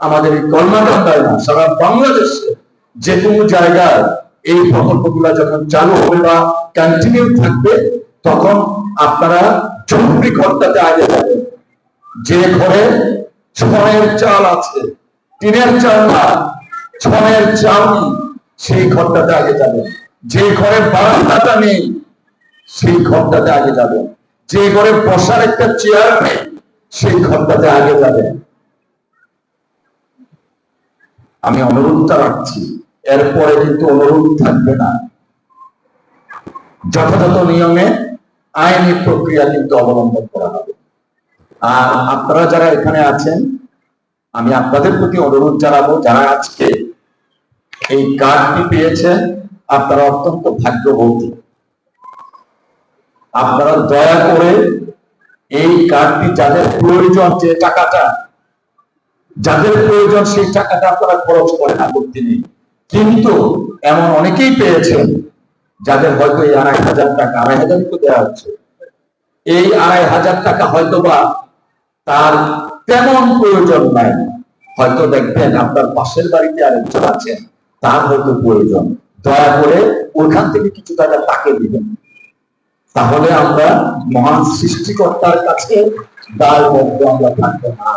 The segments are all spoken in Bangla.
আমাদের এই কর্মকাণ্ডায় না, সারা বাংলাদেশে যে কোনো জায়গায় এই প্রকল্পগুলো যখন চালু হবে বা কন্টিনিউ থাকবে, তখন আপনারা জরুরি ঘরটাতে আগে যাবেন। যে ঘরে ছনের চাল আছে, টিনের চাল না, ছনের চাল নেই, সেই ঘরটাতে আগে যাবেন। যে ঘরে বারান্দাটা নেই, সেই ঘরটাতে আগে যাবেন। যে ঘরে বসার একটা চেয়ার নেই, সেই ঘরটাতে আগে যাবেন। আমি অনুরোধটা রাখছি, এরপরে কিন্তু অনুরোধ থাকবে না। যথাযথ নিয়মে আইনি প্রক্রিয়া কিন্তু অবলম্বন করা হবে। আর আপনারা যারা এখানে আছেন, আমি আপনাদের প্রতি অনুরোধ জানাবো, যারা আজকে এই কার্ডটি পেয়েছেন, আপনারা অত্যন্ত ভাগ্যবতী। আপনারা দয়া করে এই কার্ডটি যাদের প্রয়োজন, যে টাকাটা যাদের প্রয়োজন, সেই টাকাটা আপনারা খরচ করেন, আপত্তি নেই। কিন্তু এমন অনেকেই পেয়েছেন যাদের হয়তো এই ২৫০০ টাকা, ২৫০০ তো দেওয়া হচ্ছে, এই ২৫০০ টাকা হয়তো বা তার তেমন প্রয়োজন নাই। হয়তো দেখবেন আপনার পাশের বাড়িতে আরেকজন আছেন, তার হয়তো প্রয়োজন। দয়া করে ওইখান থেকে কিছু টাকা তাকে দিবেন। তাহলে আমরা মহান সৃষ্টিকর্তার কাছে দায়বদ্ধ আমরা থাকবো না।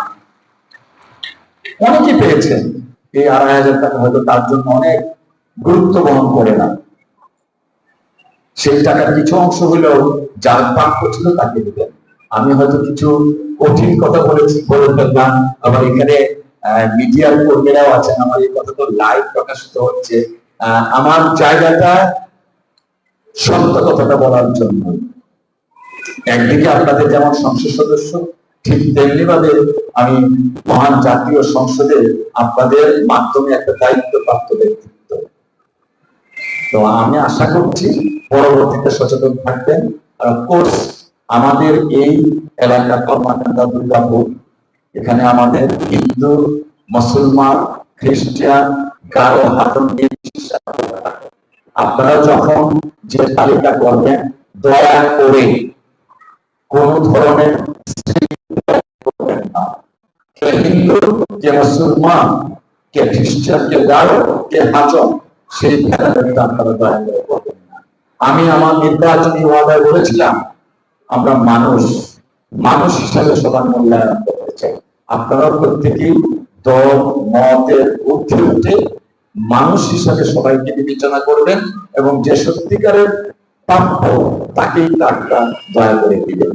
অনেকে পেয়েছেন এই ২৫০০ টাকা, হয়তো তার জন্য অনেক গুরুত্ব বহন করে না। সেই টাকার কিছু অংশ হলেও যার প্রাপ্য ছিল তাকে দিবেন। আমি হয়তো কিছু কঠিন কথা বলেছি, বলে ফেললাম। আবার এখানে মিডিয়ার কর্মীরাও আছেন, আমার এই কথা তো লাইভ প্রকাশিত হচ্ছে। আমার জায়গাটা সত্য কথাটা বলার জন্য। একদিকে আপনাদের যেমন সংসদ সদস্য, ঠিক তেমনি ভাবে আমি মহান জাতীয় সংসদে আপনাদের মাধ্যমে একটা দায়িত্বপ্রাপ্ত ব্যক্তিত্ব। তো আমি আশা করছি পরবর্তীতে সচেতন থাকবেন। আর অফকোর্স আমাদের এই এলাকা কর্মকাণ্ডা দুর্গাপুর, এখানে আমাদের হিন্দু, মুসলমান, খ্রিস্টান, গারো, হাতন, আপনারা যখন যে তালিকা করবেন, দয়া করে কোন ধরনের কে হিন্দু, কে মুসলমান, কে খ্রিস্টান, কে গারো, কে হাতন, সেই ভেদাভেদটা আপনারা দয়া করে করবেন না। আমি আমার নির্বাচনী ওয়াদায় বলেছিলাম, আমরা মানুষ হিসাবে সবার মূল্যায়ন করতে চাই। আপনারা প্রত্যেকেই দল মতের ঊর্ধ্বে উঠে মানুষ হিসাবে সবাইকে বিবেচনা করবেন এবং যে সত্যিকারের প্রাপ্য তাকেই টাকা দয়া করে দিবেন।